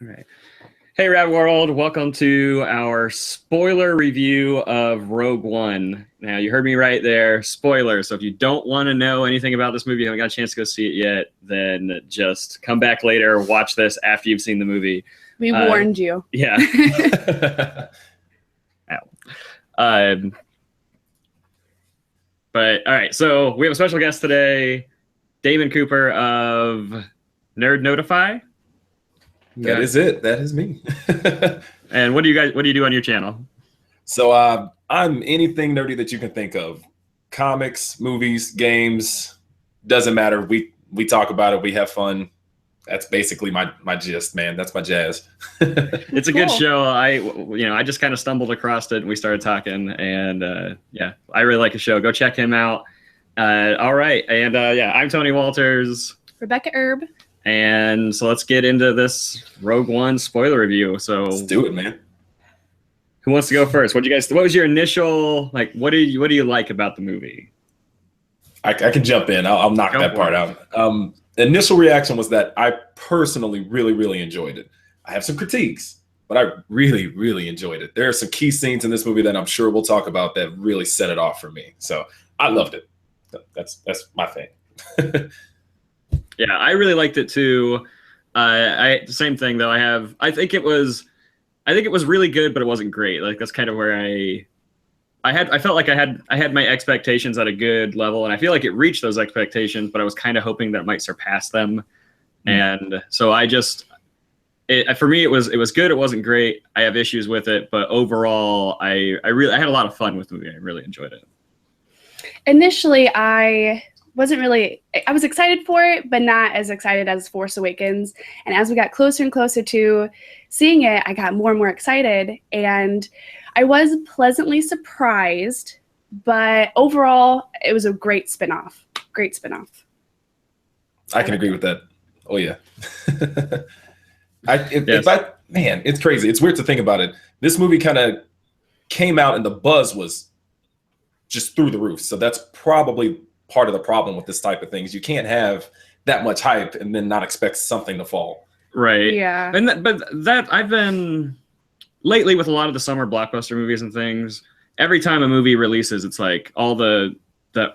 All right. Hey, Rad World. Welcome to our spoiler review of Rogue One. Now, you heard me right there. Spoilers. So if you don't want to know anything about this movie, you haven't got a chance to go see it yet, then just come back later, watch this after you've seen the movie. We warned you. Yeah. But, all right. So we have a special guest today, Damon Cooper of Nerd Notify. That is it. That is me. And what do you do on your channel? So I'm anything nerdy that you can think of. Comics, movies, games, doesn't matter. We talk about it. We have fun. That's basically my gist, man. That's my jazz. It's a good show. I just kind of stumbled across it and we started talking, and yeah, I really like the show. Go check him out. All right. And yeah, I'm Tony Walters. Rebekah Erb. And so let's get into this Rogue One spoiler review. So let's do it, man. Who wants to go first? What was your initial, like, what do you like about the movie? I can jump in. I'll knock that part out. Initial reaction was that I personally really enjoyed it. I have some critiques, but I really enjoyed it. There are some key scenes in this movie that I'm sure we'll talk about that really set it off for me. So I loved it. That's my thing. Yeah, I really liked it too. Same thing though. I think it was really good, but it wasn't great. Like that's kind of where I felt like I had my expectations at a good level, and I feel like it reached those expectations, but I was kind of hoping that it might surpass them. And so for me, it was good. It wasn't great. I have issues with it, but overall, I had a lot of fun with the movie. I really enjoyed it. Initially, I was excited for it, but not as excited as Force Awakens. And as we got closer and closer to seeing it, I got more and more excited, and I was pleasantly surprised, but overall, it was a great spinoff. Great spinoff. I can agree with that. Oh yeah. Man, it's crazy. It's weird to think about it. This movie kind of came out and the buzz was just through the roof. So that's probably part of the problem with this type of things. You can't have that much hype and then not expect something to fall. Right. Yeah. But I've been lately with a lot of the summer blockbuster movies and things. Every time a movie releases, it's like all the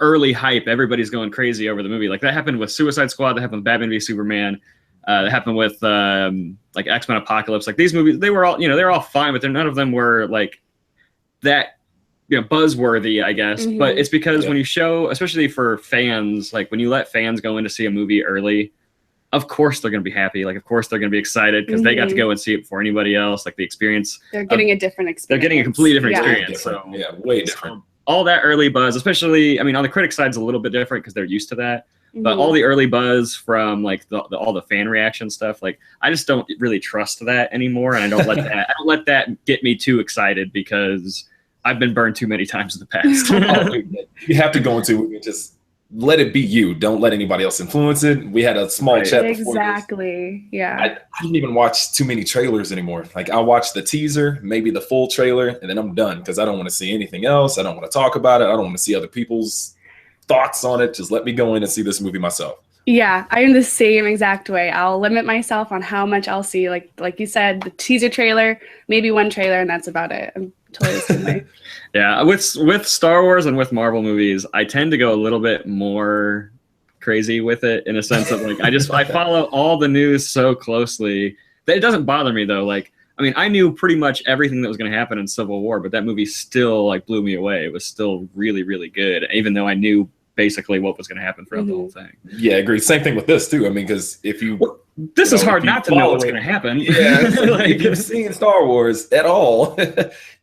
early hype. Everybody's going crazy over the movie. Like that happened with Suicide Squad. That happened with Batman v Superman. That happened with like X-Men Apocalypse. Like these movies, they were all fine, but none of them were like that. Buzzworthy, I guess. Mm-hmm. But it's because when you show, especially for fans, like when you let fans go in to see a movie early, of course they're going to be happy. Like, of course they're going to be excited because they got to go and see it before anybody else. Like the experience. They're getting a different experience. They're getting a completely different experience. So yeah, way different. All that early buzz, especially, I mean, on the critic side's a little bit different because they're used to that. Mm-hmm. But all the early buzz from like all the fan reaction stuff, like I just don't really trust that anymore, and I don't let that get me too excited because I've been burned too many times in the past. You have to go into it, just let it be you. Don't let anybody else influence it. We had a small chat before Exactly. Yeah. I didn't even watch too many trailers anymore. Like I'll watch the teaser, maybe the full trailer, and then I'm done because I don't want to see anything else. I don't want to talk about it. I don't want to see other people's thoughts on it. Just let me go in and see this movie myself. Yeah, I'm the same exact way. I'll limit myself on how much I'll see. Like you said, the teaser trailer, maybe one trailer, and that's about it. I'm totally the same way. Yeah, with Star Wars and with Marvel movies, I tend to go a little bit more crazy with it in a sense of like I follow all the news so closely that it doesn't bother me though. Like, I mean, I knew pretty much everything that was going to happen in Civil War, but that movie still like blew me away. It was still really good, even though I knew basically what was going to happen throughout the whole thing. Yeah, I agree. Same thing with this too. I mean, because if you this is hard not to know what's going to happen. Yeah, like, if you've seen Star Wars at all,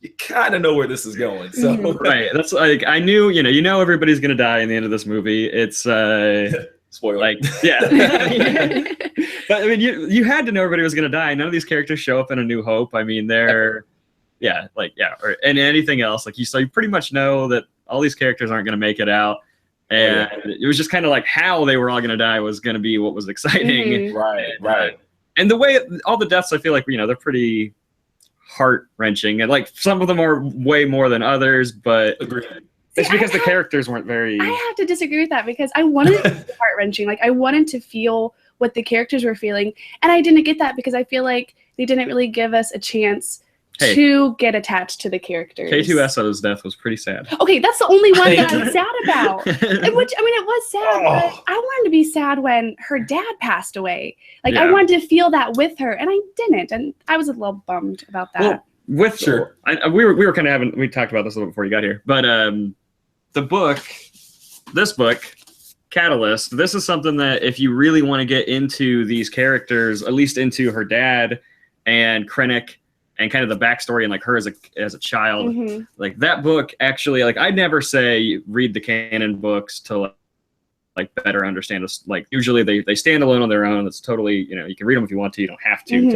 you kind of know where this is going. So right, that's like I knew. You know, everybody's going to die in the end of this movie. It's spoiler. Like yeah, but I mean, you had to know everybody was going to die. None of these characters show up in A New Hope. I mean, they're and anything else. Like you pretty much know that all these characters aren't going to make it out. And it was just kind of like how they were all going to die was going to be what was exciting. Right. And the way all the deaths, I feel like, they're pretty heart-wrenching. And like some of them are way more than others, but it's because the characters weren't very... I have to disagree with that because I wanted it to be heart-wrenching. Like I wanted to feel what the characters were feeling. And I didn't get that because I feel like they didn't really give us a chance to get attached to the characters. K2SO's death was pretty sad. Okay, that's the only one that I'm sad about. And which, I mean, it was sad, but I wanted to be sad when her dad passed away. Like, I wanted to feel that with her, and I didn't. And I was a little bummed about that. Well, with sure, we were kind of we talked about this a little before you got here, but this book, Catalyst, this is something that if you really want to get into these characters, at least into her dad and Krennic, and kind of the backstory and like her as a child, like that book actually, like I'd never say read the canon books to like better understand this. Like usually they stand alone on their own. It's totally, you know, you can read them if you want to. You don't have to you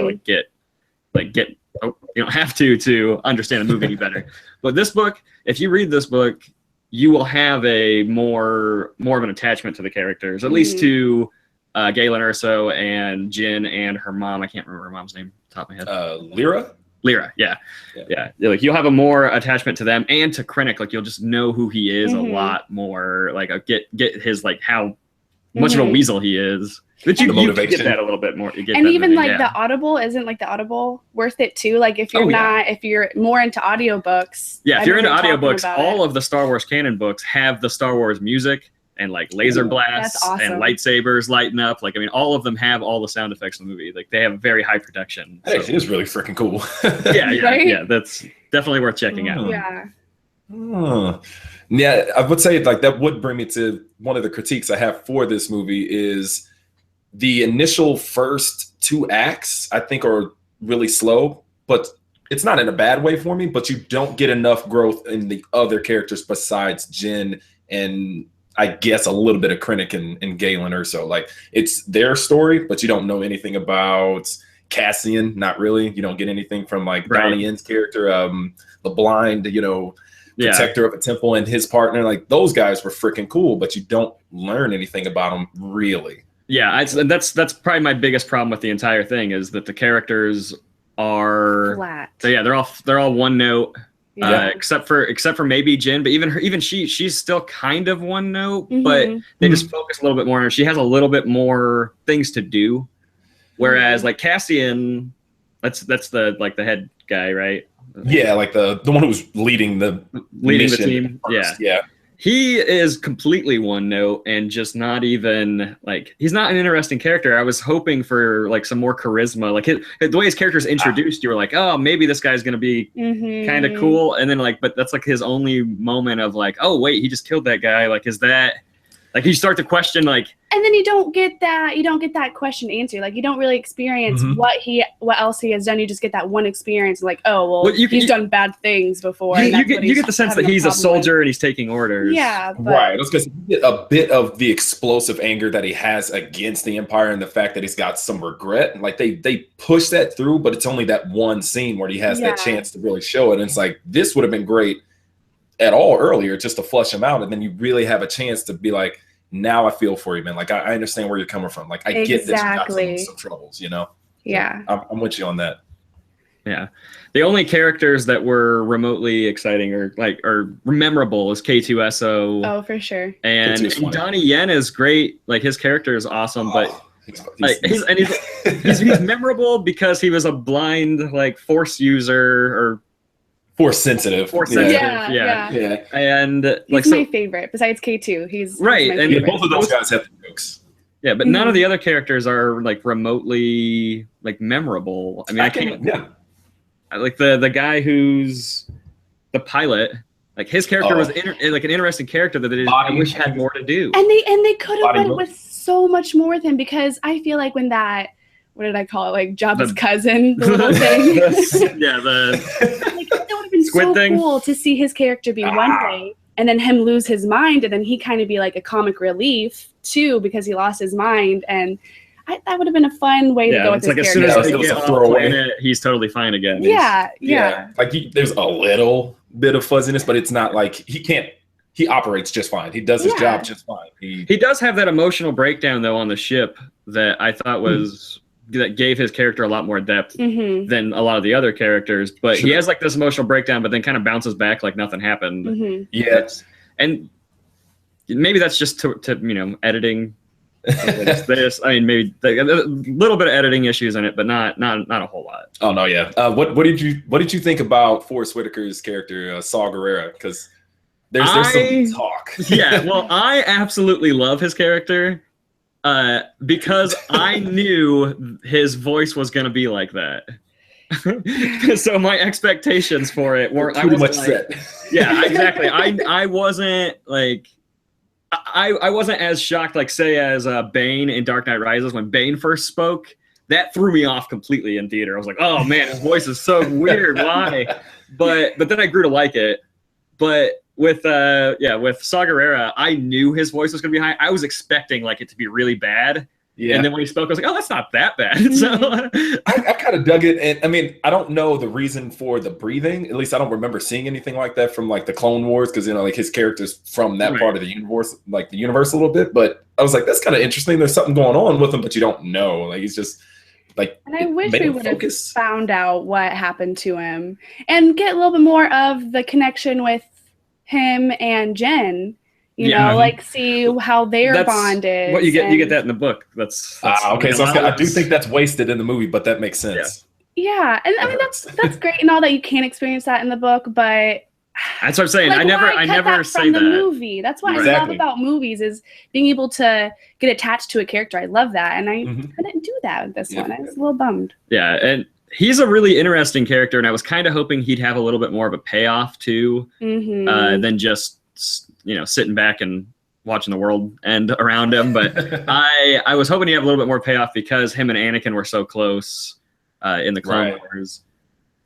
don't have to understand the movie any better. But this book, if you read this book, you will have a more of an attachment to the characters, at least to Galen Erso and Jyn and her mom. I can't remember her mom's name off the top of my head. Lyra, yeah. Like you'll have a more attachment to them and to Krennic. Like you'll just know who he is a lot more. Like get his like how much of a weasel he is. But you get that a little bit more. And even like the Audible, isn't like the Audible worth it too? Like if you're if you're more into audiobooks. Yeah, if you're into audiobooks, all of the Star Wars canon books have the Star Wars music and like laser blasts and lightsabers lighting up. Like, I mean, all of them have all the sound effects in the movie. Like they have very high production. That actually is really freaking cool. Yeah. That's definitely worth checking out. Yeah. Yeah, I would say like that would bring me to one of the critiques I have for this movie is the initial first 2 acts, I think, are really slow, but it's not in a bad way for me, but you don't get enough growth in the other characters besides Jyn and I guess a little bit of Krennic and Galen Erso. Like it's their story, but you don't know anything about Cassian. Not really. You don't get anything from like Donnie Yen's character, the blind, protector of a temple, and his partner. Like those guys were freaking cool, but you don't learn anything about them really. Yeah, that's probably my biggest problem with the entire thing is that the characters are flat. So yeah, they're all one note. Except for maybe Jyn, but even she's still kind of one note, but they just focus a little bit more on her. She has a little bit more things to do, whereas like Cassian, that's the head guy, right? Yeah, like the one who was leading the team. Yeah. He is completely one note and just not even like he's not an interesting character. I was hoping for like some more charisma. Like the way his character is introduced, you were like, oh, maybe this guy's gonna be kind of cool. And then like, but that's like his only moment of like, oh wait, he just killed that guy. Like, is that like you start to question like. And then you don't get that question answered. Like you don't really experience what else he has done. You just get that one experience, like, oh well, he's done bad things before. You get the sense that he's a soldier and he's taking orders. Yeah, right. I was gonna say, you get a bit of the explosive anger that he has against the Empire and the fact that he's got some regret. Like they push that through, but it's only that one scene where he has that chance to really show it. And it's like this would have been great at all earlier just to flush him out, and then you really have a chance to be like. Now I feel for you, man. Like I understand where you're coming from. Like I get that you got some troubles, Yeah, I'm with you on that. Yeah, the only characters that were remotely exciting or memorable is K2SO. Oh, for sure. And Donnie Yen is great. Like his character is awesome, but he's memorable because he was a blind like Force user or. Force sensitive. Yeah. And he's my favorite. Besides K2, he's right. And both of those guys have the jokes. Yeah, but none of the other characters are like remotely like memorable. I mean, I can't. Yeah. Like the guy who's the pilot. Like his character was like an interesting character that I wish had more to do. And they could have went with so much more with him because I feel like when that. What did I call it? Like Jabba's cousin, the little thing. Like, that would have been squid so thing. Cool to see his character be one way, and then him lose his mind, and then he kind of be like a comic relief too because he lost his mind, and that would have been a fun way to go with his character. As soon as they get off planet, he's totally fine again. Yeah. Like there's a little bit of fuzziness, but it's not like he operates just fine. He does his job just fine. He does have that emotional breakdown though on the ship that I thought was. That gave his character a lot more depth than a lot of the other characters, but he has like this emotional breakdown, but then kind of bounces back like nothing happened. Yeah, and maybe that's just to editing I mean, maybe a little bit of editing issues in it, but not a whole lot. Oh no, yeah. What did you think about Forrest Whitaker's character, Saw Gerrera? Because there's some talk. Yeah, well, I absolutely love his character because I knew his voice was going to be like that. So my expectations for it were pretty much set. Yeah, exactly. I wasn't like. I wasn't as shocked, like, say, as Bane in Dark Knight Rises. When Bane first spoke, that threw me off completely in theater. I was like, oh, man, his voice is so weird. Why? But then I grew to like it. But with Saw Gerrera, I knew his voice was going to be high. I was expecting, like, it to be really bad. Yeah. And then when he spoke, I was like, oh, that's not that bad. So I kind of dug it. And I mean, I don't know the reason for the breathing. At least I don't remember seeing anything like that from like the Clone Wars. Cause like his character's from that part of the universe, like the universe a little bit. But I was like, that's kind of interesting. There's something going on with him, but you don't know. Like he's just like, and I wish we would have found out what happened to him and get a little bit more of the connection with him and Jen. You know, like see how they're bonded. What you get that in the book. That's okay. So I do think that's wasted in the movie, but that makes sense. Yeah, and I mean that's great and all that you can experience that in the book, but that's what I'm saying. Like, I never say that. The movie. That's what I love about movies is being able to get attached to a character. I love that, and I couldn't do that with this one. I was a little bummed. Yeah, and he's a really interesting character, and I was kind of hoping he'd have a little bit more of a payoff too, than just sitting back and watching the world end around him. But I was hoping he'd have a little bit more payoff because him and Anakin were so close in the Clone Wars,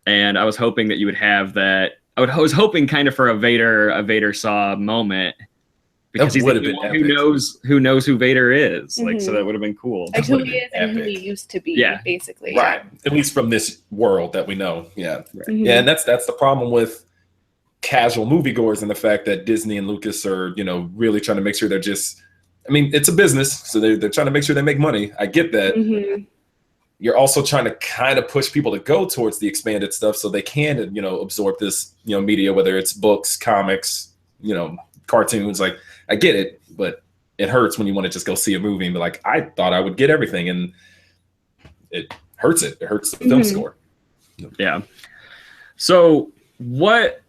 and I was hoping that you would have that. I was hoping kind of for a Vader Saw moment because he's the one who knows who Vader is. Like, so that would have been cool. Like who he is and who he used to be, basically. Right. At least from this world that we know. Yeah. Yeah, and that's the problem with casual moviegoers and the fact that Disney and Lucas are, really trying to make sure they're just, I mean, it's a business, so they're trying to make sure they make money. I get that. You're also trying to kind of push people to go towards the expanded stuff so they can, absorb this, media, whether it's books, comics, cartoons. Like, I get it, but it hurts when you want to just go see a movie and be like, I thought I would get everything, and it hurts it. It hurts the film score. Yeah. So what,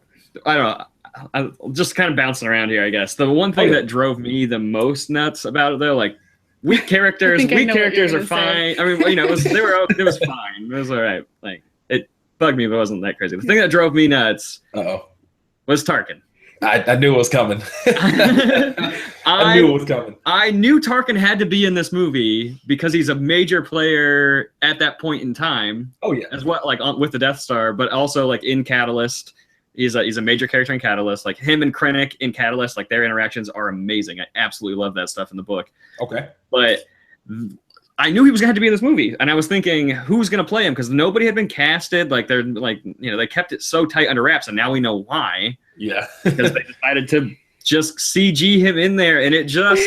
I don't know, I'm just kind of bouncing around here, I guess. The one thing that drove me the most nuts about it, though, like, weak characters are fine. I mean, it was fine. It was all right. Like, it bugged me, but it wasn't that crazy. The thing that drove me nuts was Tarkin. I knew it was coming. I knew it was coming. I knew Tarkin had to be in this movie because he's a major player at that point in time. Oh yeah, as well, like with the Death Star, but also like in Catalyst. He's a major character in Catalyst. Like him and Krennic in Catalyst, like their interactions are amazing. I absolutely love that stuff in the book. Okay. But I knew he was going to have to be in this movie, and I was thinking, who's going to play him? Because nobody had been casted. Like they're like, they kept it so tight under wraps, and now we know why. Yeah. Because they decided to just CG him in there, and it just,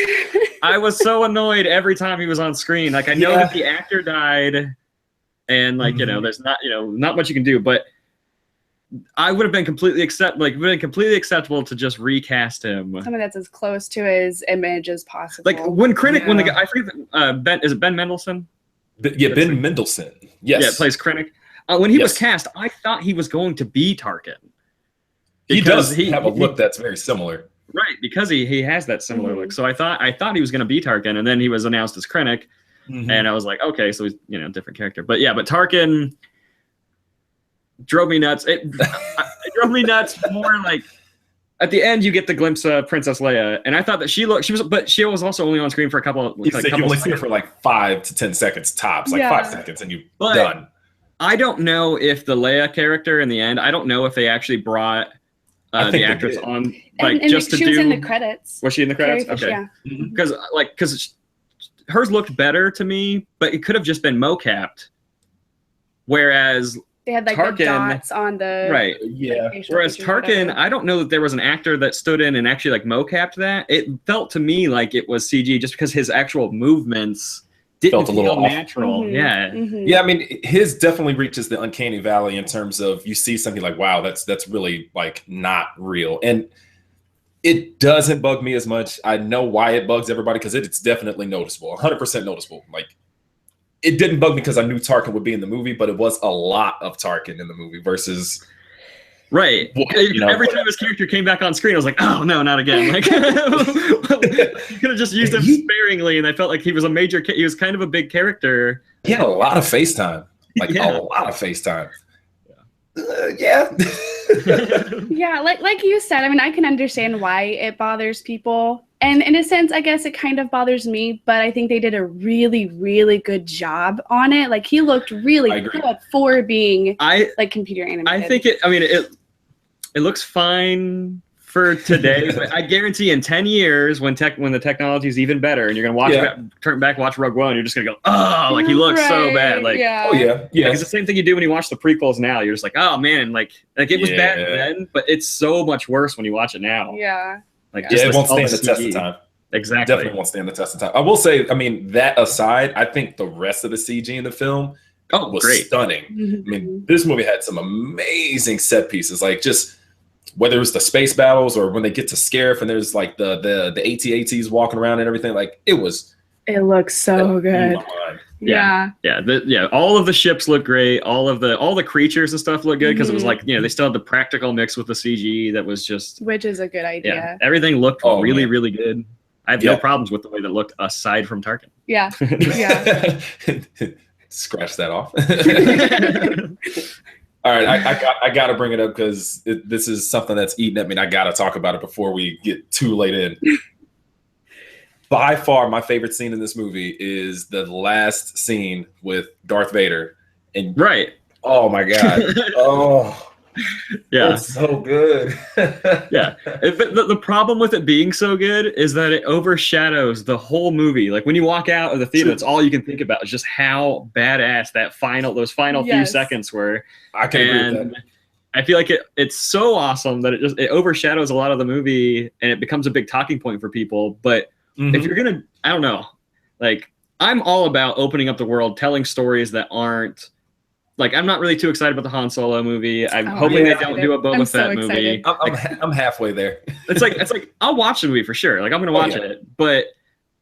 I was so annoyed every time he was on screen. Like I know that the actor died, and like there's not much you can do, but I would have been completely acceptable to just recast him. Something that's as close to his image as possible. Like when the guy, I forget, Ben, is it Ben Mendelsohn? Ben Mendelsohn. Yes. Yeah, plays Krennic. When he was cast, I thought he was going to be Tarkin. He does have a look that's very similar. Right, because he has that similar look. So I thought he was going to be Tarkin, and then he was announced as Krennic, and I was like, okay, so he's different character. But yeah, but Tarkin drove me nuts. It drove me nuts more like at the end you get the glimpse of Princess Leia, and I thought that she was also only on screen for a couple. You only see her for like 5 to 10 seconds tops, like 5 seconds, and done. I don't know if the Leia character in the end. I don't know if they actually brought the actress on, like and just to do. She was in the credits. Was she in the credits? Okay, because hers looked better to me, but it could have just been mocapped. Whereas they had like Tarkin, the dots on the Whereas Tarkin, I don't know that there was an actor that stood in and actually like mocapped that. It felt to me like it was CG just because his actual movements didn't feel natural. Yeah. Yeah, I mean, his definitely reaches the uncanny valley in terms of you see something like, wow, that's really like not real. And It doesn't bug me as much. I know why it bugs everybody because it's definitely noticeable, 100% noticeable. Like, it didn't bug me because I knew Tarkin would be in the movie, but it was a lot of Tarkin in the movie versus. Right. You know, every time his character came back on screen, I was like, oh, no, not again. Like, you could have just used him sparingly, and I felt like he was a major, he was kind of a big character. He had a lot of FaceTime. Like, a lot of FaceTime. Yeah. Yeah, like you said, I mean, I can understand why it bothers people. And in a sense, I guess it kind of bothers me, but I think they did a really, really good job on it. Like, he looked really good for being like computer animated. I think it looks fine for today, but I guarantee in 10 years when the technology is even better and you're gonna turn back, watch Rogue One, you're just gonna go, oh, like he looks so bad. Like, oh yeah. Like, it's the same thing you do when you watch the prequels now. You're just like, oh man, like it was bad then, but it's so much worse when you watch it now. Yeah. Like, it won't stand the test of time. Exactly. Definitely won't stand the test of time. I will say, I mean, that aside, I think the rest of the CG in the film was stunning. I mean, this movie had some amazing set pieces, like just whether it was the space battles or when they get to Scarif and there's like the AT-ATs walking around and everything. Like, it looks so good. Yeah. All of the ships look great. All the creatures and stuff look good because it was like, they still had the practical mix with the CG that was just, which is a good idea. Yeah, everything looked really good. I have no problems with the way that looked aside from Tarkin. Yeah. Scratch that off. All right, I got to bring it up because this is something that's eating at me, and I got to talk about it before we get too late in. By far, my favorite scene in this movie is the last scene with Darth Vader. And oh my God. Oh, yeah. It's so good. Yeah. The problem with it being so good is that it overshadows the whole movie. Like, when you walk out of the theater, that's all you can think about is just how badass those final few seconds were. I can agree with that. I feel like it's so awesome that it overshadows a lot of the movie and it becomes a big talking point for people. But if you're gonna, I don't know, like, I'm all about opening up the world, telling stories that aren't, like, I'm not really too excited about the Han Solo movie. I'm hoping they don't do a Boba Fett movie. I'm halfway there. It's like I'll watch the movie for sure. Like, I'm gonna watch it, but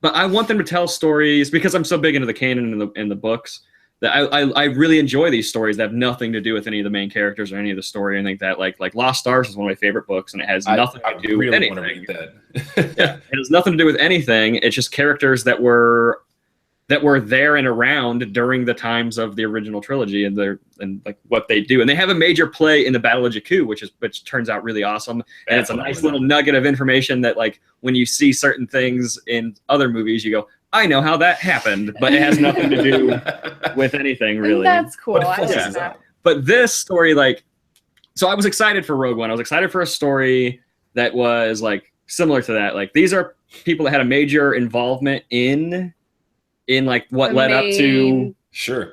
I want them to tell stories because I'm so big into the canon and the books that I really enjoy these stories that have nothing to do with any of the main characters or any of the story. And I think that like Lost Stars is one of my favorite books, and it has nothing to do with anything. Want to read that. It has nothing to do with anything. It's just characters that were there and around during the times of the original trilogy and like what they do. And they have a major play in the Battle of Jakku, which turns out really awesome. And it's a nice little nugget of information that, like, when you see certain things in other movies, you go, I know how that happened, but it has nothing to do with anything really. That's cool. But this story, like, so I was excited for Rogue One. I was excited for a story that was like similar to that. Like, these are people that had a major involvement in like what led up to A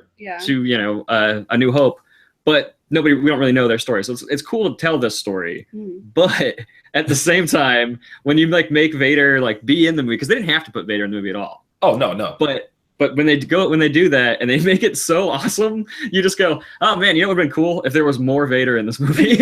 New Hope, but we don't really know their story. So it's cool to tell this story, but at the same time, when you like make Vader like be in the movie, because they didn't have to put Vader in the movie at all. Oh no. But when they do that and they make it so awesome, you just go, oh man, you know what would have been cool if there was more Vader in this movie.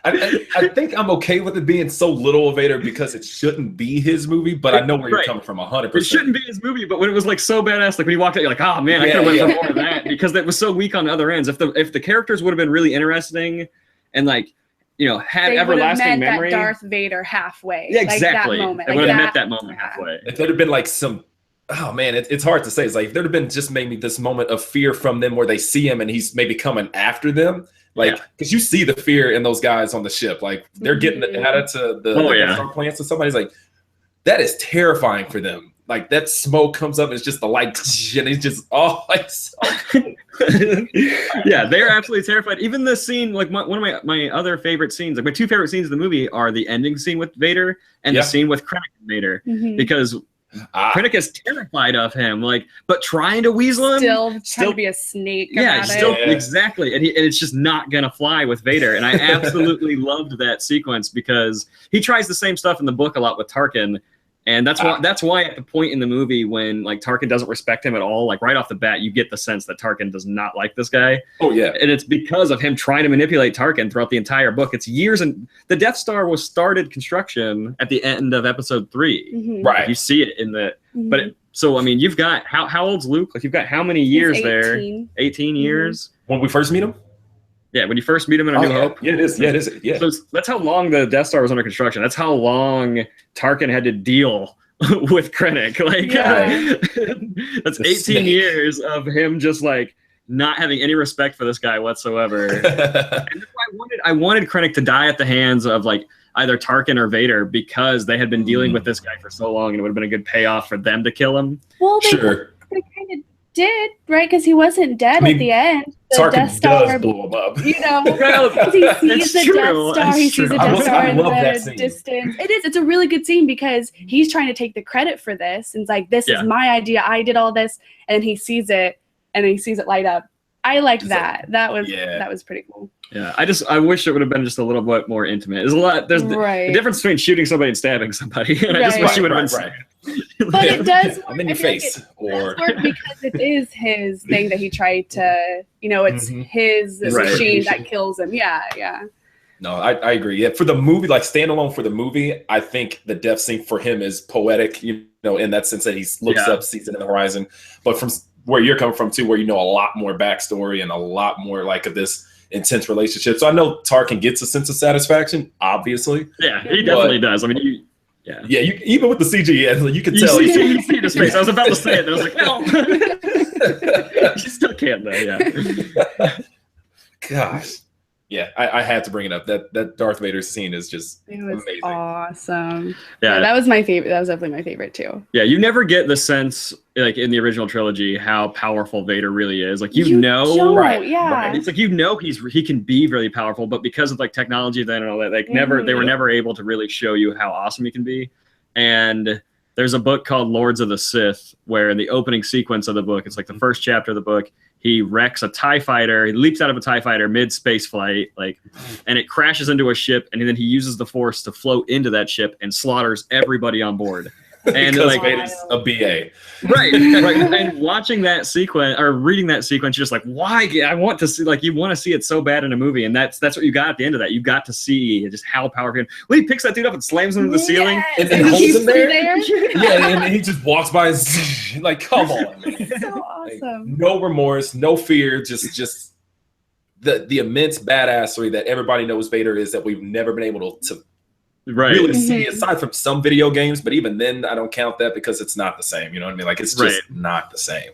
I think I'm okay with it being so little of Vader because it shouldn't be his movie, but I know where you're coming from 100%. It shouldn't be his movie, but when it was like so badass, like when you walked out, you're like, oh man, I could have went for more of that because that was so weak on the other ends. If the characters would have been really interesting and like, had everlasting memory. That Darth Vader halfway. Yeah, exactly. Like that moment. They would have met that moment halfway. If there'd have been like some, oh man, it's hard to say. It's like if there'd have been just maybe this moment of fear from them where they see him and he's maybe coming after them. Like, because you see the fear in those guys on the ship. Like, they're getting the data to the Star plants, and somebody's like, that is terrifying for them. Like, that smoke comes up, and it's just the light, and it's just, yeah, they're absolutely terrified. Even the scene, like, one of my other favorite scenes, like, my two favorite scenes of the movie are the ending scene with Vader and the scene with Krennic and Vader. Because Krennic is terrified of him, like, but trying to weasel him. Still trying to be a snake. Exactly. And it's just not gonna fly with Vader. And I absolutely loved that sequence because he tries the same stuff in the book a lot with Tarkin, And that's why at the point in the movie when like Tarkin doesn't respect him at all, like right off the bat, you get the sense that Tarkin does not like this guy. Oh yeah. And it's because of him trying to manipulate Tarkin throughout the entire book. It's years, and the Death Star was started construction at the end of episode 3. Mm-hmm. Right. You see it in the but so I mean you've got how old's Luke? Like you've got how many years there? 18 years? When we first meet him? Yeah, when you first meet him in A New Hope. Yeah, it is. Yeah, it is. Yeah. So that's how long the Death Star was under construction. That's how long Tarkin had to deal with Krennic. Like that's 18 years of him just like not having any respect for this guy whatsoever. And that's why I wanted Krennic to die at the hands of like either Tarkin or Vader because they had been dealing with this guy for so long, and it would have been a good payoff for them to kill him. Well, they kind of did, right? Because he wasn't dead at the end. The Tarkin Death Star does blow him up. You know, because he sees the Death Star. He sees the Death Star in the distance. It's a really good scene because he's trying to take the credit for this. And it's like, this is my idea. I did all this. And he sees it, and he sees it light up. I liked that. That was pretty cool. Yeah, I wish it would have been just a little bit more intimate. There's a lot. There's the difference between shooting somebody and stabbing somebody. And I just wish it would have been. But it does. I'm in your face, or because it is his thing that he tried to. You know, it's his machine that kills him. Yeah. No, I agree. Yeah, for the movie, like standalone for the movie, I think the death scene for him is poetic. You know, in that sense that he looks up, sees it in the horizon. But from where you're coming from too, where you know a lot more backstory and a lot more like of this intense relationship. So I know Tarkin gets a sense of satisfaction, obviously. Yeah, he definitely does. I mean, you even with the CG, you can tell. You see his face. I was about to say it, and I was like, no. You still can't though. Yeah. Gosh. Yeah, I had to bring it up. That Darth Vader scene is just amazing. Awesome. Yeah, that was my favorite. That was definitely my favorite too. Yeah, you never get the sense, like in the original trilogy, how powerful Vader really is. Like you know, right? It's like he can be really powerful, but because of like technology then and all that, like they were never able to really show you how awesome he can be. And there's a book called Lords of the Sith, where in the opening sequence of the book, it's like the first chapter of the book. He wrecks a TIE fighter. He leaps out of a TIE fighter mid-space flight, and it crashes into a ship. And then he uses the Force to float into that ship and slaughters everybody on board. And because Vader's a BA, right? And watching that sequence or reading that sequence, you're just like, why? I want to see, like, you want to see it so bad in a movie, and that's what you got at the end of that. You got to see just how powerful. When he picks that dude up and slams him into the ceiling and holds him there. And he just walks by, like, come on, man. So awesome. Like, no remorse, no fear, just the immense badassery that everybody knows Vader is that we've never been able to really see, aside from some video games, but even then I don't count that because it's not the same. You know what I mean? Like it's just not the same.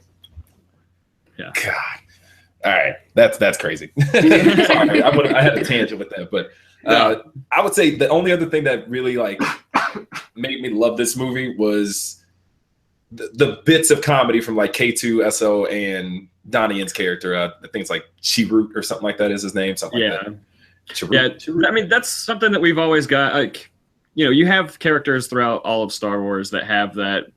Yeah. God. All right. That's crazy. Sorry, I had a tangent with that, but I would say the only other thing that really like made me love this movie was the bits of comedy from like K2SO and Donnie Yen's character. I think it's like Chirrut or something like that is his name. Something like that. I mean, that's something that we've always got. Like, you know, you have characters throughout all of Star Wars that have that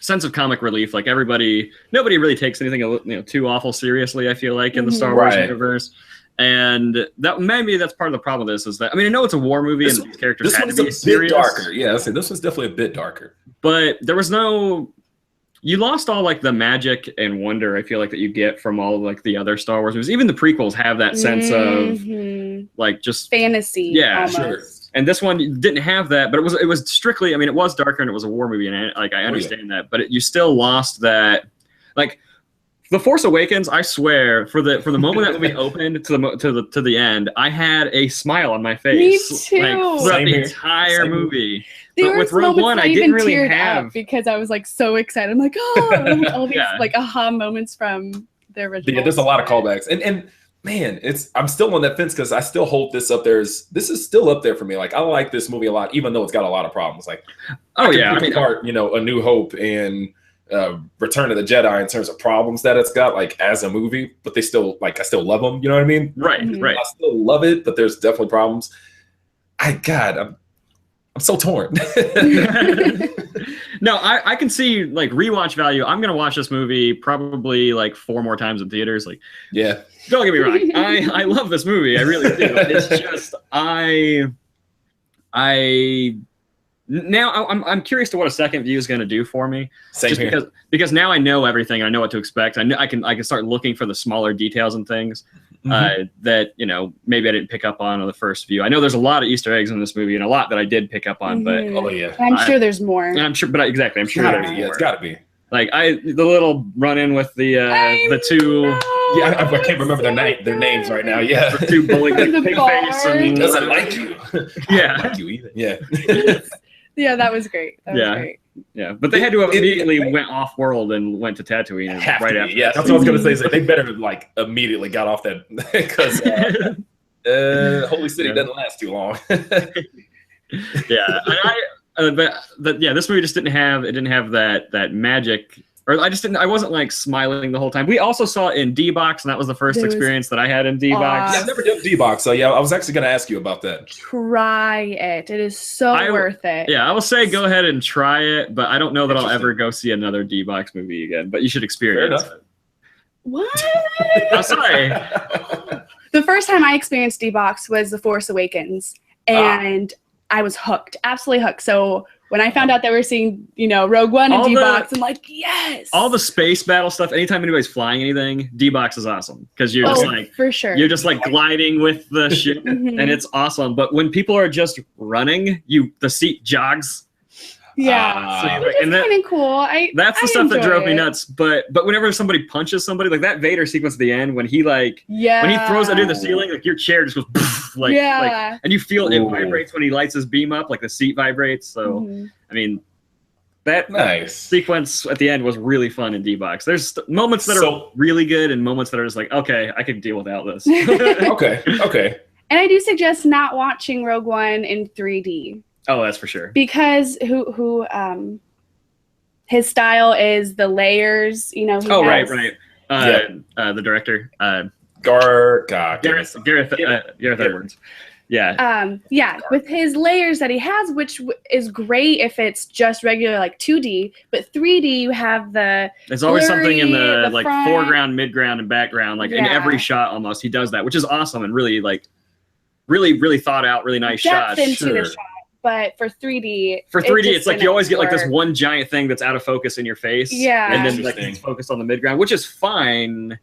sense of comic relief. Like nobody really takes anything too awful seriously. I feel like in the Star Wars universe, and that's part of the problem with this is that I mean I know it's a war movie and these characters this had one's to be serious. Bit darker. Yeah, this one's definitely a bit darker. But there was no. You lost all like the magic and wonder I feel like that you get from all like the other Star Wars movies. Even the prequels have that sense of like just fantasy. Yeah, almost. sure. And this one didn't have that, but it was strictly. I mean, it was darker and it was a war movie, and like I understand that, but you still lost that. Like The Force Awakens, I swear, for the moment that movie opened to the end, I had a smile on my face. Me too. Like, throughout the entire movie. There with Rogue One, I didn't really have because I was like so excited. I'm like, oh, all these like aha moments from the original. Yeah, there's a lot of callbacks, and man, I'm still on that fence because I still hold this up there. This is still up there for me. Like I like this movie a lot, even though it's got a lot of problems. Like, I mean, apart, A New Hope and Return of the Jedi in terms of problems that it's got, like as a movie, but I still love them. You know what I mean? Right. I still love it, but there's definitely problems. I'm so torn. No, I can see like rewatch value. I'm gonna watch this movie probably like 4 more times in theaters. Like, yeah, don't get me wrong. I love this movie. I really do. It's just I Now I'm curious to what a second view is going to do for me. Same just here. because now I know everything. I know what to expect. I can start looking for the smaller details and things that maybe I didn't pick up on the first view. I know there's a lot of Easter eggs in this movie and a lot that I did pick up on, but oh yeah, I'm sure there's more. And I'm sure there's more. Yeah, it's got to be. Like the little run-in with the two. No. Yeah, I can't remember their names right now. Yeah, The two bullying The pig bar. face and doesn't like you. Yeah. I don't like you either. Yeah. Yeah, that was great. That was great. Yeah, but they had to have immediately went off world and went to Tatooine right after. Yeah, that's what I was gonna say. So they better like immediately got off that because Holy City doesn't last too long. Yeah, but this movie just didn't have that magic. Or I wasn't like smiling the whole time. We also saw it in D-Box, and that was the first experience that I had in D-Box. Yeah, I've never done D-Box, so yeah, I was actually going to ask you about that. Try it. It is so worth it. Yeah, I will say go ahead and try it, but I don't know that I'll ever go see another D-Box movie again. But you should experience it. What? I'm sorry. The first time I experienced D-Box was The Force Awakens, and I was hooked, absolutely hooked. So when I found out that we were seeing, Rogue One and D-Box, I'm like, yes. All the space battle stuff. Anytime anybody's flying anything, D-Box is awesome because you're just like for sure. You're just like gliding with the ship, and it's awesome. But when people are just running, the seat jogs. Yeah, which is kind of cool. That's the stuff that drove me nuts. But whenever somebody punches somebody, like that Vader sequence at the end, when he when he throws it into the ceiling, like your chair just goes poof, like, and you feel it vibrates when he lights his beam up, like the seat vibrates. So I mean, that sequence at the end was really fun in D-Box. There's moments that are really good and moments that are just like, okay, I could deal without this. Okay. And I do suggest not watching Rogue One in 3D. Oh, that's for sure. Because his style is the layers, right. The director, Gareth Edwards. Yeah. With his layers that he has, which is great if it's just regular like 2D, but 3D you have there's always something in the like front, foreground, midground, and background, like in every shot almost. He does that, which is awesome and really really thought out, really nice shots. Into the shot. But for 3D, it's like you always get like this one giant thing that's out of focus in your face. Yeah. And then like it's focused on the midground, which is fine.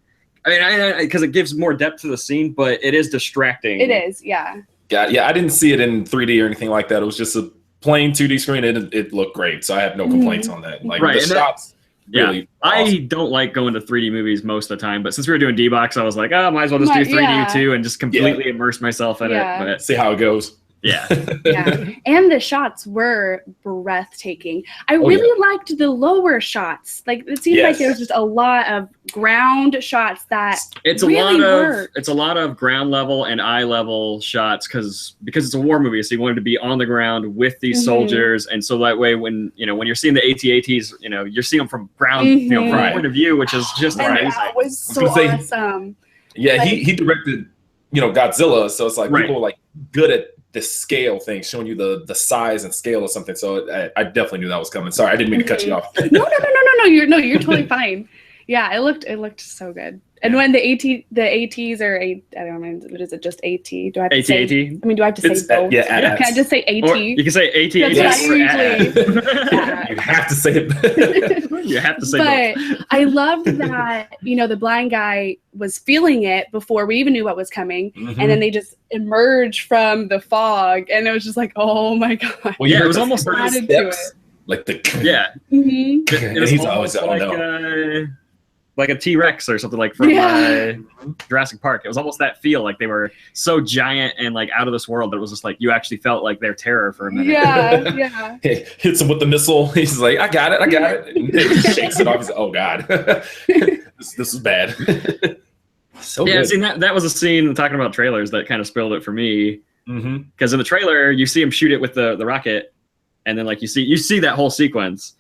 I mean, because it gives more depth to the scene, but it is distracting. It is, yeah. Yeah, I didn't see it in 3D or anything like that. It was just a plain 2D screen. It looked great, so I have no complaints on that. Like the shots. Really awesome. I don't like going to 3D movies most of the time, but since we were doing D-Box, I was like, might as well just do 3D too and just completely immerse myself in it. But see how it goes. Yeah. And the shots were breathtaking. I really liked the lower shots. Like it seemed like there was just a lot of ground shots that it's a lot of ground level and eye level shots because it's a war movie, so you wanted to be on the ground with these soldiers, and so that way when you're seeing the AT-ATs, you're seeing them from ground from point of view, which is just amazing. That was so awesome. Yeah, he directed Godzilla, so it's like people are like good at the scale thing, showing you the size and scale of something. So I definitely knew that was coming. Sorry, I didn't mean to cut you off. No. You're totally fine. Yeah, it looked so good. And when the ATs are I don't know, what is it? Just AT? Do I have to say? I mean, do I have to say both? Can I just say AT? Or you can say AT. That's what I usually. You have to say it. You have to say both. But I loved that the blind guy was feeling it before we even knew what was coming, and then they just emerged from the fog, and it was just like, oh my god. Well, it was almost added to it. Like the It was he's always like a T-Rex or something like from Jurassic Park. It was almost that feel, like they were so giant and like out of this world that it was just like you actually felt like their terror for a minute. Yeah. Hits him with the missile. He's like, I got it. And he shakes it off. He's like, oh god, this is bad. So good. See, that was a scene, talking about trailers, that kind of spoiled it for me. Because in the trailer, you see him shoot it with the rocket, and then like you see that whole sequence.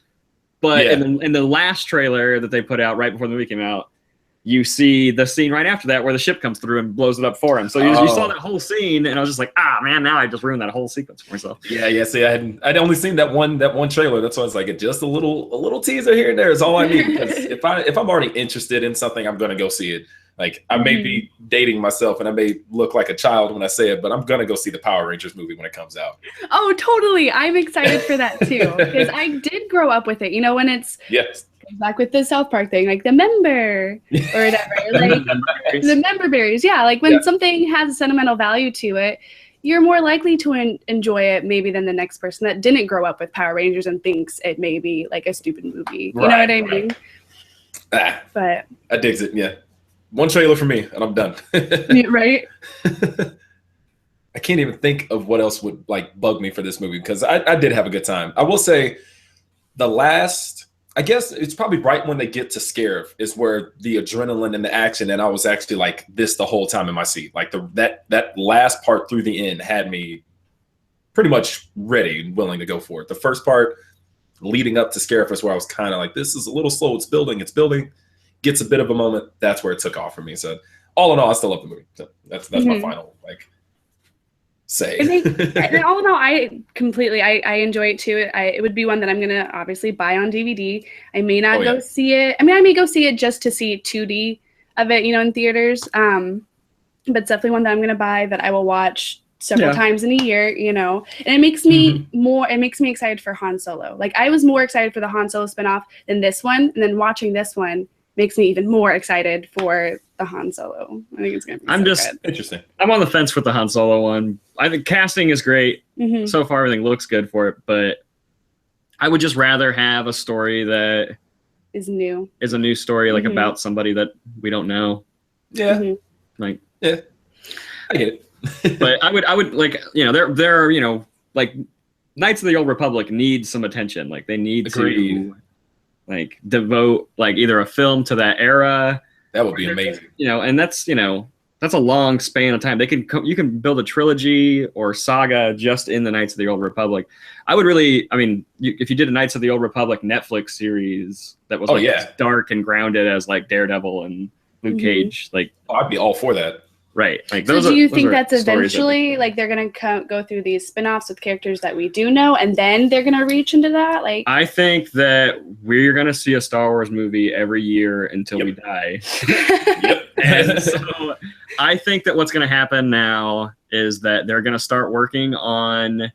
But in the last trailer that they put out right before the movie came out, you see the scene right after that where the ship comes through and blows it up for him. So you saw that whole scene, and I was just like, man, now I just ruined that whole sequence for myself. Yeah. See, I'd only seen that one trailer. That's why I was like, just a little teaser here and there is all I need. Because if I'm already interested in something, I'm gonna go see it. Like, I may be dating myself and I may look like a child when I say it, but I'm gonna go see the Power Rangers movie when it comes out. Oh, totally. I'm excited for that too, because I did grow up with it. You know, when it's back with the South Park thing, like the member or whatever, like the member berries. Yeah, like when something has a sentimental value to it, you're more likely to enjoy it maybe than the next person that didn't grow up with Power Rangers and thinks it may be like a stupid movie. You know what I mean? But I digs it. Yeah. One trailer for me and I'm done. Right? I can't even think of what else would like bug me for this movie, because I did have a good time. I will say the last, I guess it's probably right when they get to Scarif is where the adrenaline and the action, and I was actually like this the whole time in my seat. Like that last part through the end had me pretty much ready and willing to go for it. The first part leading up to Scarif is where I was kind of like, this is a little slow. It's building, gets a bit of a moment. That's where it took off for me. So all in all, I still love the movie. So that's my final say. And all in all, I enjoy it too. It would be one that I'm gonna obviously buy on DVD. I may not go see it. I mean, I may go see it just to see 2D of it, in theaters. But it's definitely one that I'm gonna buy, that I will watch several times in a year, and it makes me excited for Han Solo. Like, I was more excited for the Han Solo spinoff than this one, and then watching this one makes me even more excited for the Han Solo. I think it's gonna be good. Interesting. I'm on the fence with the Han Solo one. I think casting is great. So far, everything looks good for it, but I would just rather have a story that is a new story, like about somebody that we don't know. Yeah. I get it. But I would like, there are, like Knights of the Old Republic need some attention. Like, they need to like devote like either a film to that era. That would be amazing. And that's a long span of time. You can build a trilogy or saga just in the Knights of the Old Republic. I would really, if you did a Knights of the Old Republic Netflix series that was as dark and grounded as like Daredevil and Luke Cage, like I'd be all for that. Right. Like, so do you think that's eventually like they're going to go through these spin-offs with characters that we do know, and then they're going to reach into that? Like, I think that we're going to see a Star Wars movie every year until we die. And so I think that what's going to happen now is that they're going to start working on,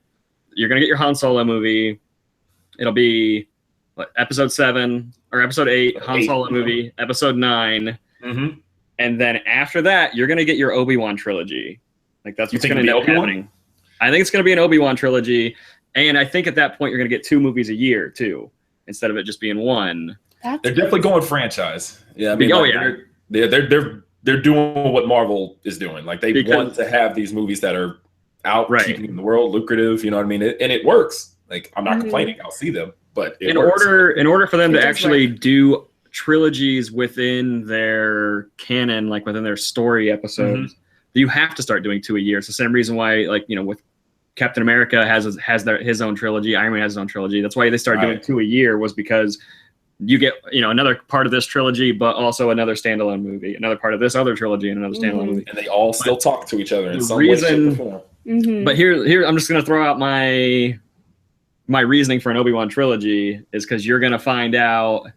you're going to get your Han Solo movie. It'll be episode 7 or episode 8, Han Solo movie, episode 9. And then after that, you're going to get your Obi-Wan trilogy. Like, that's what's going to end up happening. I think it's going to be an Obi-Wan trilogy. And I think at that point, you're going to get 2 movies a year, too, instead of it just being 1. They're definitely going franchise. Yeah. They're doing what Marvel is doing. Like, they want to have these movies that are out, keeping in the world, lucrative, you know what I mean? And it works. Like, I'm not complaining. I'll see them. But in order for them to actually do trilogies within their canon, like within their story episodes, you have to start doing 2 a year. It's the same reason why, like, with Captain America has his own trilogy, Iron Man has his own trilogy. That's why they started doing 2 a year, was because you get another part of this trilogy, but also another standalone movie, another part of this other trilogy, and another standalone movie, and they all still talk to each other in some way, shape, or form. But here I'm just gonna throw out my reasoning for an Obi-Wan trilogy is because you're gonna find out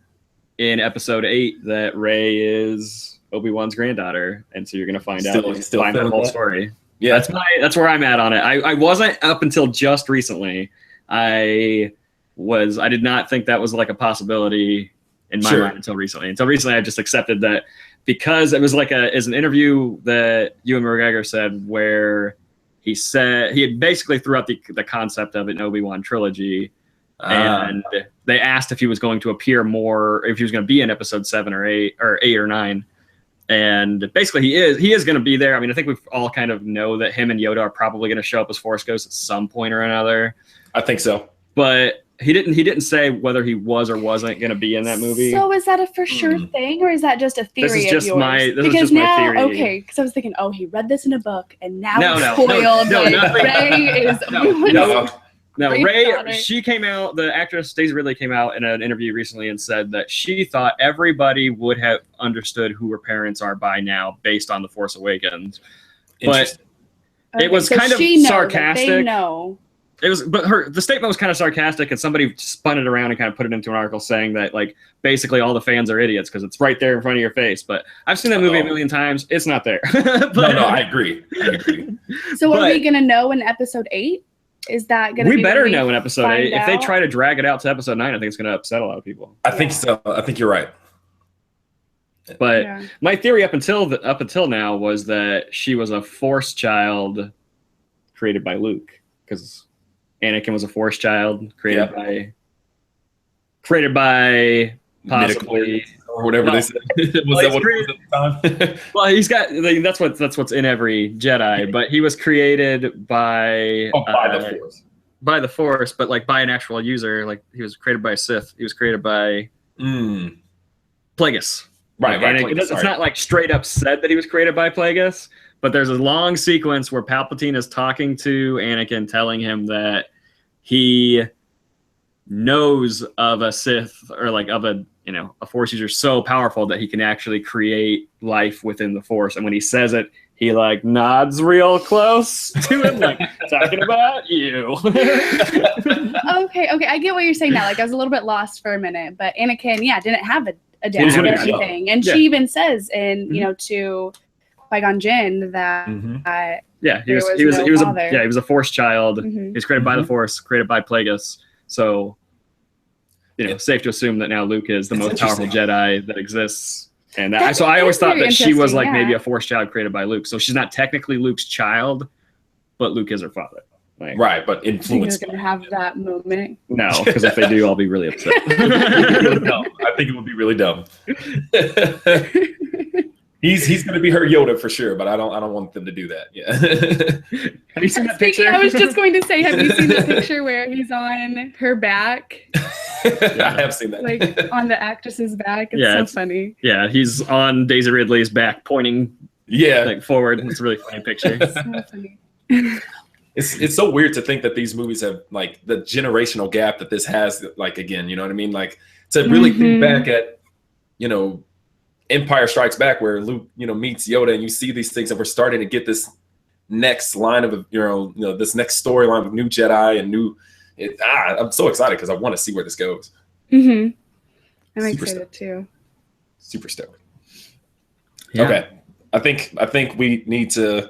in episode 8 that Rey is Obi-Wan's granddaughter, and so you're gonna find out the whole story. Yeah, that's where I'm at on it. I wasn't up until just recently. I did not think that was like a possibility in my mind until recently. Until recently, I just accepted that, because it was like as an interview that Ewan McGregor said, where he said he had basically threw out the concept of an Obi-Wan trilogy. And they asked if he was going to appear more, if he was going to be in episode 7 or 8 or 9. And basically he is going to be there. I mean, I think we all kind of know that him and Yoda are probably going to show up as Force Ghosts at some point or another. I think so. But he didn't say whether he was or wasn't going to be in that movie. So is that a for sure thing, or is that just a theory this is just of yours? This is just my theory. Okay, because I was thinking, he read this in a book, and now it's spoiled. Rey is No, Rey, she came out, the actress Daisy Ridley came out in an interview recently and said that she thought everybody would have understood who her parents are by now based on The Force Awakens. But it was kind of sarcastic. They know. but the statement was kind of sarcastic, and somebody spun it around and kind of put it into an article saying that like basically all the fans are idiots because it's right there in front of your face. But I've seen that movie a million times. It's not there. But, no, I agree. So are we gonna know in episode 8? Is that gonna? We better know in episode 8. If they try to drag it out to episode 9, I think it's gonna upset a lot of people. I think so. I think you're right. But my theory up until now was that she was a Force child created by Luke, because Anakin was a Force child created by possibly or whatever they said. Was that what it was at the time? Well, he's got that's what's in every Jedi, but he was created by the Force. By the Force, but like by an actual user. Like he was created by a Sith. He was created by Plagueis. Right. It's not like straight up said that he was created by Plagueis, but there's a long sequence where Palpatine is talking to Anakin, telling him that he knows of a Sith or like of a Force user so powerful that he can actually create life within the Force. And when he says it, he like nods real close to him, like talking about you. Okay, I get what you're saying now. Like I was a little bit lost for a minute, but Anakin, didn't have a dad or anything, and she even says in to Qui-Gon Jinn that he was a Force child. He was created by the Force, created by Plagueis. So safe to assume that now Luke is the most powerful Jedi that exists. And I always thought that she was like maybe a Force child created by Luke. So she's not technically Luke's child, but Luke is her father. Like, right, but influenced. You're gonna have that moment. No, because if they do, I'll be really upset. I think it would be really dumb. He's gonna be her Yoda for sure, but I don't want them to do that. Yeah. Have you seen that picture? I was just going to say, have you seen the picture where he's on her back? I have seen that. Like on the actress's back. It's so funny. Yeah, he's on Daisy Ridley's back, pointing like forward. It's a really funny picture. It's so funny. It's so weird to think that these movies have like the generational gap that this has. Like again, you know what I mean? Like to really think back at, Empire Strikes Back, where Luke, meets Yoda, and you see these things, and we're starting to get this next line of, this next storyline of new Jedi and new. I'm so excited because I want to see where this goes. I'm excited too. Super stoked. Yeah. Okay, I think we need to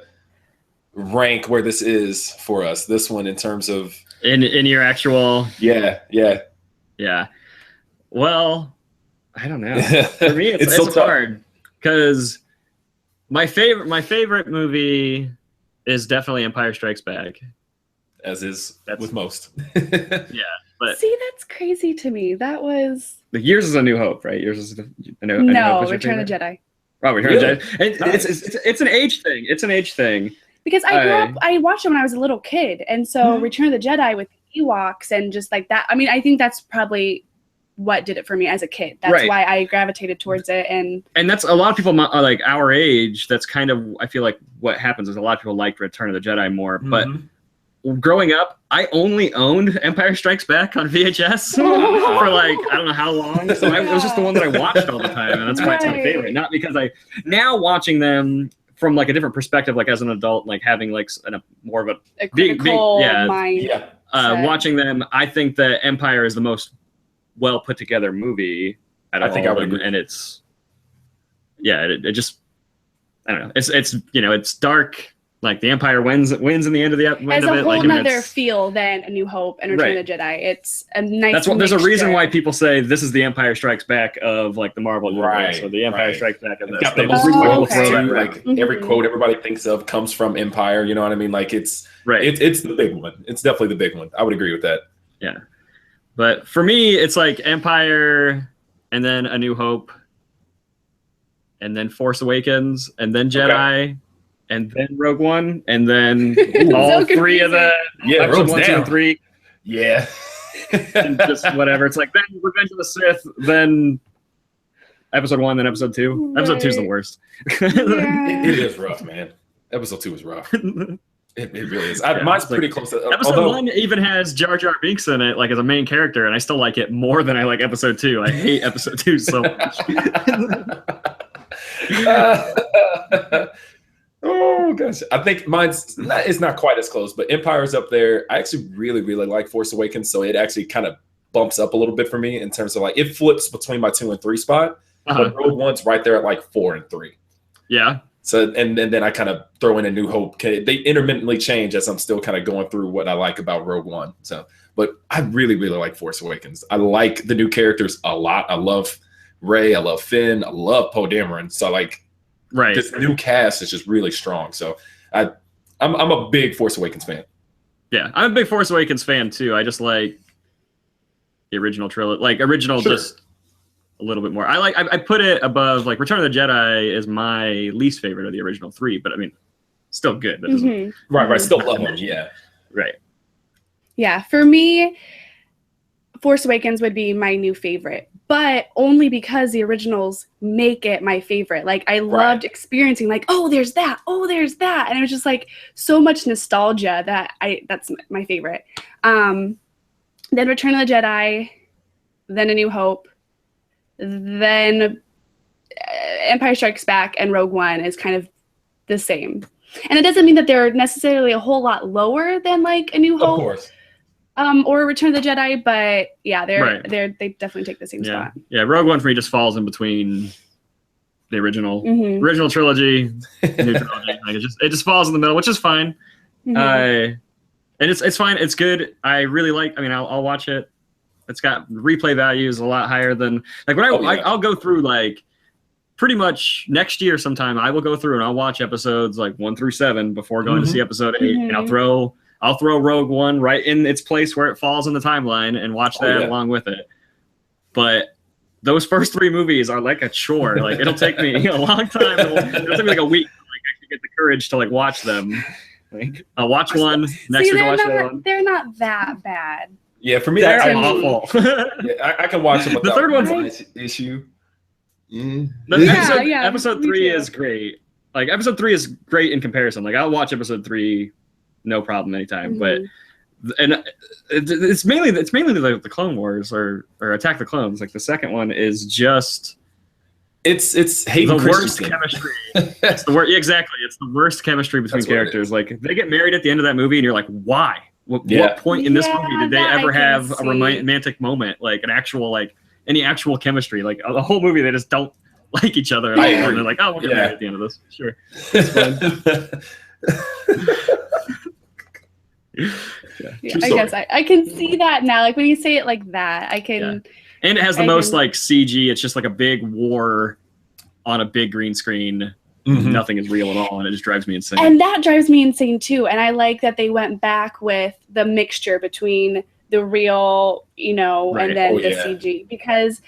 rank where this is for us. This one in terms of in your actual. Yeah. Well, I don't know. For me, it's so hard because my favorite movie is definitely Empire Strikes Back. As is with most. Yeah, but see, that's crazy to me. That was yours is A New Hope, right? Yours is no, Return of the Jedi. Oh, Return of the Jedi. And it's an age thing. It's an age thing. Because I watched it when I was a little kid, and so Return of the Jedi with Ewoks and just like that. I mean, I think that's probably what did it for me as a kid. That's why I gravitated towards it. And that's a lot of people like our age. That's kind of, I feel like what happens is a lot of people liked Return of the Jedi more. But growing up, I only owned Empire Strikes Back on VHS for like, I don't know how long. So it was just the one that I watched all the time. And that's why it's my favorite. Not because now watching them from like a different perspective, like as an adult, like having like more of a critical mind. Watching them, I think that Empire is the most well put together movie. I think I would agree. And it's it just, I don't know. It's dark. Like the Empire wins in the end of the end as of it. A whole nother feel than A New Hope and Return of the Jedi. It's a nice. There's a reason why people say this is the Empire Strikes Back of like the Marvel universe, or the Empire Strikes Back of this. Every quote everybody thinks of comes from Empire. You know what I mean? Like it's the big one. It's definitely the big one. I would agree with that. Yeah, but for me, it's like Empire, and then A New Hope, and then Force Awakens, and then Jedi. Okay. And then Rogue One, and then all three of the episode 1, 2, and 3. Yeah. And just whatever. It's like then Revenge of the Sith, then episode 1, then episode 2. Right. Episode 2 is the worst. It is rough, man. Episode 2 is rough. It really is. Mine's pretty close to episode 1 even has Jar Jar Binks in it, like as a main character, and I still like it more than I like episode 2. I hate episode 2 so much. Oh Oh gosh, I think it's not quite as close, but Empire's up there. I actually really, really like Force Awakens, so it actually kind of bumps up a little bit for me in terms of like it flips between my 2 and 3 spot. But Rogue One's right there at like 4 and 3. Yeah. So and then I kind of throw in A New Hope. They intermittently change as I'm still kind of going through what I like about Rogue One. So, but I really, really like Force Awakens. I like the new characters a lot. I love Rey. I love Finn. I love Poe Dameron. So like. Right. This new cast is just really strong. So I'm a big Force Awakens fan. Yeah, I'm a big Force Awakens fan too. I just like the original trilogy, like original just a little bit more. I put it above like Return of the Jedi is my least favorite of the original 3, but I mean still good. That doesn't right. Still love them. Yeah. Right. Yeah, for me, Force Awakens would be my new favorite, but only because the originals make it my favorite. Like I loved experiencing like, oh, there's that. And it was just like so much nostalgia that's my favorite. Then Return of the Jedi, then A New Hope, then Empire Strikes Back and Rogue One is kind of the same. And it doesn't mean that they're necessarily a whole lot lower than like A New Hope. Of course. Or Return of the Jedi, but yeah, they definitely take the same spot. Yeah, Rogue One for me just falls in between the original trilogy, new trilogy. Like it just falls in the middle, which is fine. And it's fine. It's good. I really like. I mean, I'll watch it. It's got replay values a lot higher than like when I'll go through like pretty much next year sometime. I will go through and I'll watch episodes like 1 through 7 before going to see episode 8, and I'll throw Rogue One right in its place where it falls in the timeline and watch that along with it. But those first 3 movies are like a chore. Like it'll take me a long time. It'll take me like a week to like actually get the courage to like watch them. Like I'll watch one next week. I'll watch the other one. They're not that bad. Yeah, for me, they're awful. I can watch them. The third one's an issue. Episode 3 is great. Like episode 3 is great in comparison. Like I'll watch episode 3. No problem anytime, but it's mainly the Clone Wars or Attack the Clones. Like the second one is just it's the worst chemistry. It's the worst. Exactly, it's the worst chemistry between characters. Like they get married at the end of that movie, and you're like, why? What point in this movie did they ever have a romantic moment? Like an actual any actual chemistry? Like the whole movie, they just don't like each other. And they're like, oh, we'll get married at the end of this. Sure, it's fun. I guess I can see that now. Like when you say it like that, I can. Yeah. And it has the most like CG. It's just like a big war on a big green screen. Nothing is real at all, and it just drives me insane. And that drives me insane too. And I like that they went back with the mixture between the real, and then the CG because,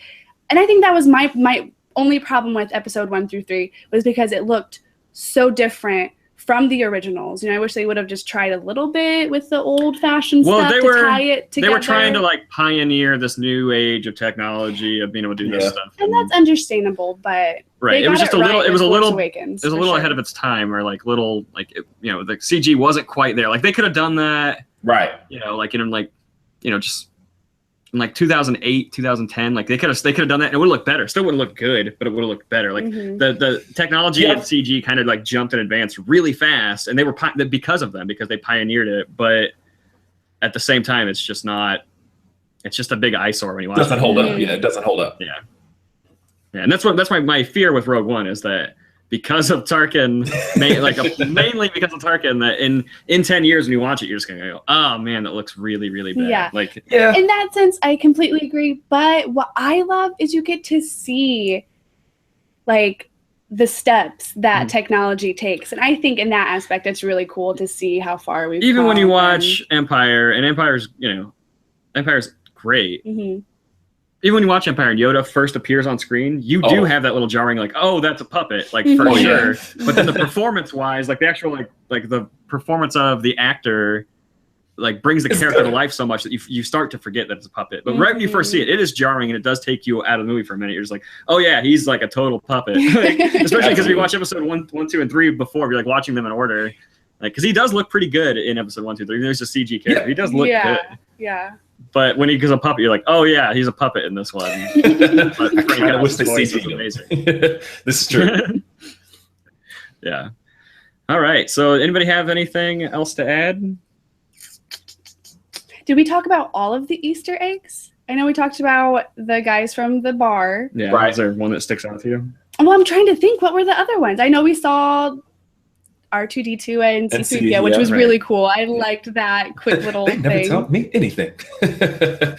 and I think that was my only problem with episode 1 through 3 was because it looked so different from the originals. I wish they would have just tried a little bit with the old-fashioned stuff to tie it together. They were trying to like pioneer this new age of technology of being able to do this stuff. And that's understandable, but it was just a little ahead of its time, or like little like the CG wasn't quite there. Like they could have done that, right? Just in like 2008, 2010, like they could have done that, and it would have looked better. Still wouldn't look good, but it would have looked better. Like the technology and CG kind of like jumped and advanced really fast, and they were because of them, because they pioneered it. But at the same time, it's just not. It's just a big eyesore when you watch it. Doesn't hold up. Yeah, it doesn't hold up. Yeah, and that's my fear with Rogue One is that because of Tarkin, mainly because of Tarkin, that in 10 years when you watch it, you're just gonna go, oh man, that looks really, really bad. Yeah. In that sense, I completely agree. But what I love is you get to see like the steps that technology takes. And I think in that aspect, it's really cool to see how far we've come. When you watch Empire, and Empire's great. Even when you watch Empire and Yoda first appears on screen, you do have that little jarring, like, oh, that's a puppet, like for sure. But then the performance-wise, like the actual, like the performance of the actor, like brings the character to life so much that you start to forget that it's a puppet. But right when you first see it, it is jarring, and it does take you out of the movie for a minute. You're just like, oh yeah, he's like a total puppet. Especially because we watch episode 1, 2, and 3 before, you're like watching them in order, like because he does look pretty good in episode 1, 2, 3. There's a CG character, he does look good. Yeah. But when he goes a puppet, you're like, oh yeah, he's a puppet in this one. But I kind of wish the CG is amazing. This is true. Yeah. All right. So anybody have anything else to add? Did we talk about all of the Easter eggs? I know we talked about the guys from the bar. Yeah. Right. Is there one that sticks out to you? Well, I'm trying to think. What were the other ones? I know we saw R2-D2 and C-3PO, which was really cool. I liked that quick little they thing. never tell me anything. Yeah,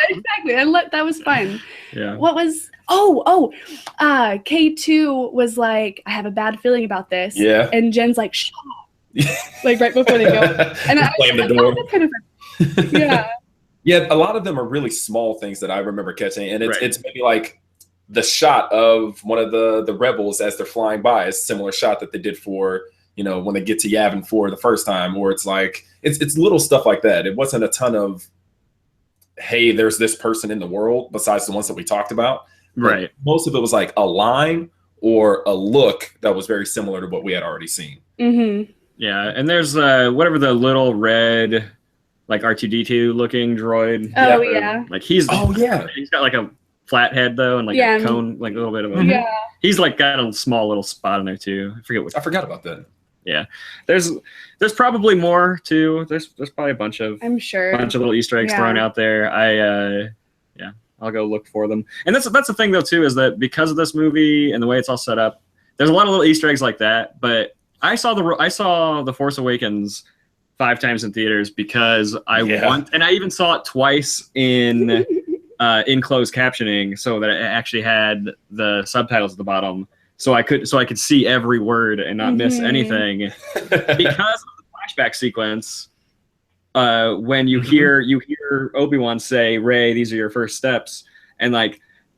exactly. That was fun. Yeah. What was K2 was like, I have a bad feeling about this. Yeah. And Jen's like, shut up. Like right before they go. And I slammed the like, door. Oh, that's kind of fun. Yeah. Yeah, a lot of them are really small things that I remember catching. And it's Right. it's maybe like the shot of one of the rebels as they're flying by is a similar shot that they did for, when they get to Yavin 4 the first time, or it's like it's little stuff like that. It wasn't a ton of, hey, there's this person in the world besides the ones that we talked about. Right. But most of it was like a line or a look that was very similar to what we had already seen. Mm-hmm. Yeah, and there's whatever the little red, like R2-D2 looking droid. Oh yeah. Like he's he's got like a flat head though, and like a cone, like a little bit of a. Yeah. He's like got a small little spot in there too. I forgot about that. Yeah, there's probably more too. There's probably a bunch of little Easter eggs thrown out there. I'll go look for them. And that's the thing though too, is that because of this movie and the way it's all set up, there's a lot of little Easter eggs like that. But I saw the Force Awakens 5 times in theaters because I and I even saw it twice in closed captioning, so that it actually had the subtitles at the bottom, so I could see every word and not miss anything. Because of the flashback sequence, when you hear Obi-Wan say, "Rey, these are your first steps," and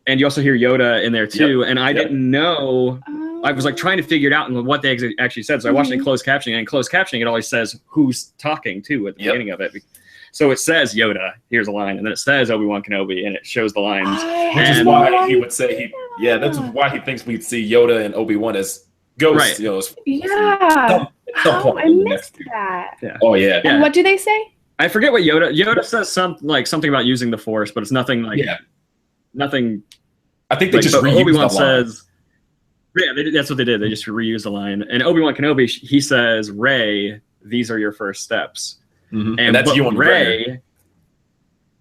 you also hear Yoda in there too. And I didn't know. I was like trying to figure it out and what they actually said. So I watched it in closed captioning, and in closed captioning, it always says who's talking to at the beginning of it. So it says Yoda, here's a line, and then it says Obi-Wan Kenobi, and it shows the lines. Which is why he would say that's why he thinks we'd see Yoda and Obi-Wan as ghosts. Right. I missed that. Yeah. Oh yeah. And what do they say? I forget what Yoda says. Something about using the Force, but it's nothing like nothing. I think they just reused Obi-Wan the line. says. Yeah, that's what they did. They just reused the line. And Obi-Wan Kenobi, he says, "Rey, these are your first steps." Mm-hmm. And that's you and Rey.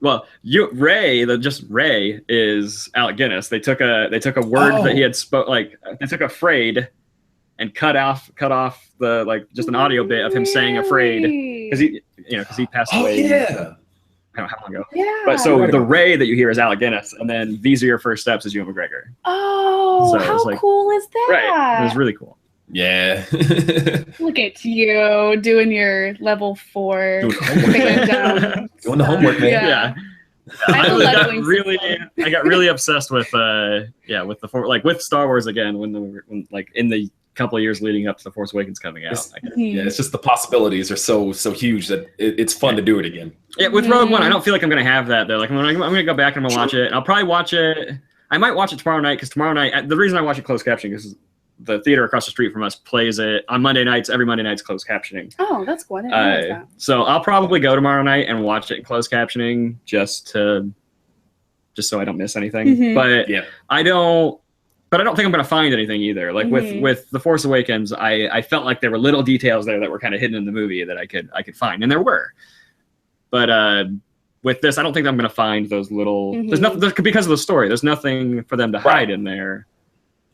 Well, Rey is Alec Guinness. They took a word that he had spoke, like they took afraid and cut off the just an audio bit of him saying afraid because he passed away. I don't know how long ago. Yeah. But so the Rey that you hear is Alec Guinness, and then these are your first steps is Ewan McGregor. Oh, so how cool is that? Right. It was really cool. Yeah. Look at you doing your level 4. Doing the homework, man. Yeah. I got really obsessed with with Star Wars again when in the couple of years leading up to the Force Awakens coming out. It's just the possibilities are so huge that it's fun to do it again. Yeah, with Rogue One, I don't feel like I'm gonna have that though. Like I'm gonna go back and I'm gonna watch it. And I'll probably watch it. I might watch it tomorrow night because tomorrow night the reason I watch it closed captioning is the theater across the street from us plays it on Monday nights. Every Monday night's closed captioning. Oh, that's cool. I didn't realize that. So I'll probably go tomorrow night and watch it in closed captioning just so I don't miss anything. Mm-hmm. But I don't think I'm gonna find anything either. Like with The Force Awakens, I felt like there were little details there that were kind of hidden in the movie that I could find, and there were. But with this, I don't think I'm gonna find those little. There's nothing because of the story. There's nothing for them to hide in there.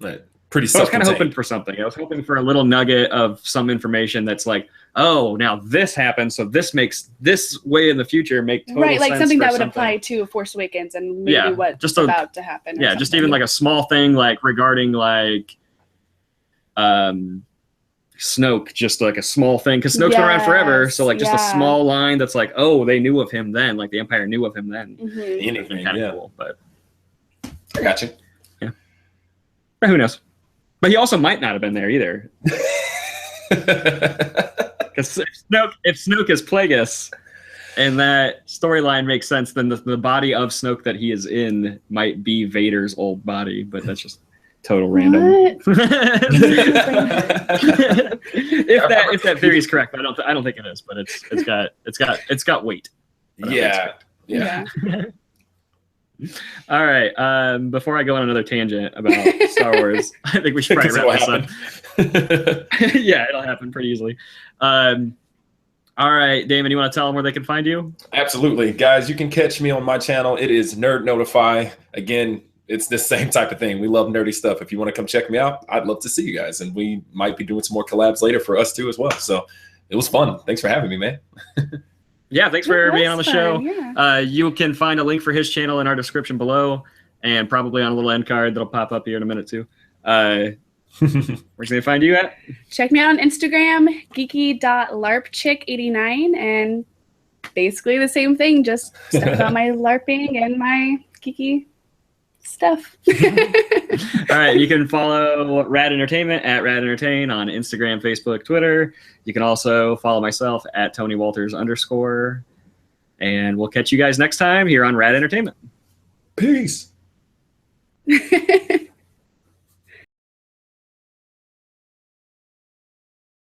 Right. Pretty. So I was kind of hoping for something. I was hoping for a little nugget of some information that's like, oh, now this happened, so this makes this way in the future make total sense. Right, like something that would apply to Force Awakens and maybe what's about to happen. Yeah, just even like a small thing like regarding like Snoke, just like a small thing, because Snoke's been around forever, so like just a small line that's like, oh, they knew of him then, like the Empire knew of him then. Anything, kind of cool, but I got you. Yeah, but who knows? But he also might not have been there either. Because if Snoke is Plagueis, and that storyline makes sense, then the body of Snoke that he is in might be Vader's old body. But that's just total random. If that theory is correct, I don't think it is. But it's got weight. Yeah. All right. Before I go on another tangent about Star Wars, I think we should probably wrap this up. Yeah, it'll happen pretty easily. All right, Damon, you want to tell them where they can find you? Absolutely. Guys, you can catch me on my channel. It is Nerd Notify. Again, it's the same type of thing. We love nerdy stuff. If you want to come check me out, I'd love to see you guys. And we might be doing some more collabs later for us too as well. So it was fun. Thanks for having me, man. Yeah, thanks for being on the show. Yeah. You can find a link for his channel in our description below and probably on a little end card that'll pop up here in a minute too. Where's they find you at? Check me out on Instagram, geeky.larpchick89, and basically the same thing, just stuff about my LARPing and my geeky stuff. All right, you can follow Rad Entertainment at Rad Entertain on Instagram, Facebook, Twitter. You can also follow myself at TonyWalters_. And we'll catch you guys next time here on Rad Entertainment. Peace.